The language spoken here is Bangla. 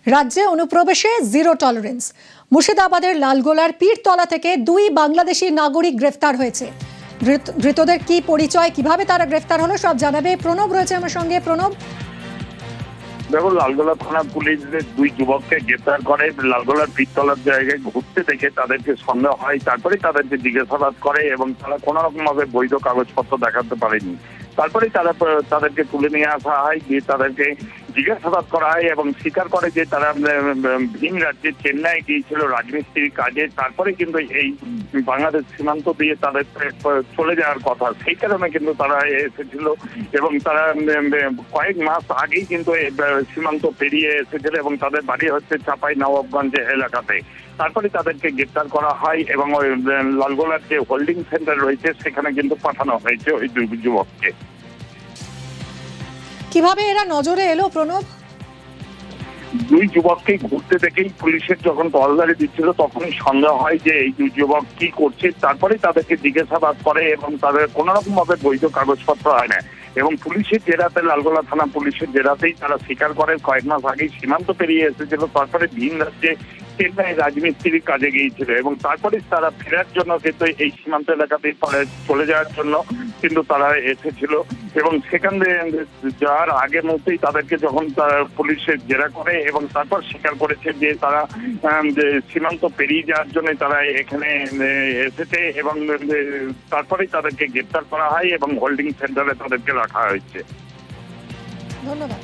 রাজ্যে অনুপ্রবেশে জিরো টলারেন্স। মুর্শিদাবাদের লালগোলার পীরতলা থেকে 2 বাংলাদেশি নাগরিক গ্রেফতার হয়েছে। ধৃতদের কি পরিচয়, কিভাবে তারা গ্রেফতার হলো, সব জানাবে প্রণব রয়েছে আমার সঙ্গে। প্রণব, দেখুন, লালগোলা থানা পুলিশ 2 যুবককে গ্রেফতার করে। লালগোলার পীরতলার জায়গায় ঘুরতে দেখে তাদেরকে সন্দেহ হয়, তারপরে তাদেরকে জিজ্ঞাসাবাদ করে এবং তারা কোনো রকম ভাবে বৈধ কাগজপত্র দেখাতে পারেনি। তারপরে তাদেরকে তুলে নিয়ে আসা হয়, দিয়ে তাদেরকে জিজ্ঞাসাবাদ করা হয় এবং স্বীকার করে যে তারা ভিন রাজ্যে চেন্নাই গিয়েছিল রাজমিস্ত্রির কাজে। তারপরে কিন্তু এই বাংলাদেশ সীমান্ত দিয়ে তাদের চলে যাওয়ার কথা, সেই কারণে কিন্তু তারা এসেছিল এবং তারা কয়েক মাস আগেই কিন্তু সীমান্ত পেরিয়ে এসেছিল এবং তাদের বাড়ি হচ্ছে চাপাই নবাবগঞ্জ এলাকাতে। তারপরে তাদেরকে গ্রেপ্তার করা হয় এবং ওই লালগোলার যে হোল্ডিং সেন্টার রয়েছে সেখানে কিন্তু পাঠানো হয়েছে ওই 2 যুবককে। কিভাবে এরা নজরে এলো প্রণব? 2 যুবককে ঘুরতে দেখেই পুলিশের যখন তহলদারি দিচ্ছিল তখনই সন্দেহ হয় যে এই 2 যুবক কি করছে। তারপরে তাদেরকে জিজ্ঞাসাবাদ করে এবং তাদের কোন রকম ভাবে বৈধ কাগজপত্র হয় না এবং পুলিশের জেরাতে, লালগোলা থানা পুলিশের জেরাতেই তারা স্বীকার করে কয়েক মাস আগেই সীমান্ত পেরিয়ে এসেছিল, তারপরে ভিন রাজ্যে চেন্নাই রাজমিস্ত্রির কাজে গিয়েছিল এবং তারপরে তারা ফেরার জন্য কিন্তু এই সীমান্ত এলাকাতেই চলে যাওয়ার জন্য কিন্তু তারা এসেছিল এবং সেখান থেকে যাওয়ার আগের মুহূর্তেই তাদেরকে যখন পুলিশের জেরা করে এবং তারপর স্বীকার করেছে যে তারা সীমান্ত পেরিয়ে যাওয়ার জন্য তারা এখানে এসেছে এবং তারপরেই তাদেরকে গ্রেপ্তার করা হয় এবং হোল্ডিং সেন্টারে তাদেরকে রাখা হয়েছে। ধন্যবাদ।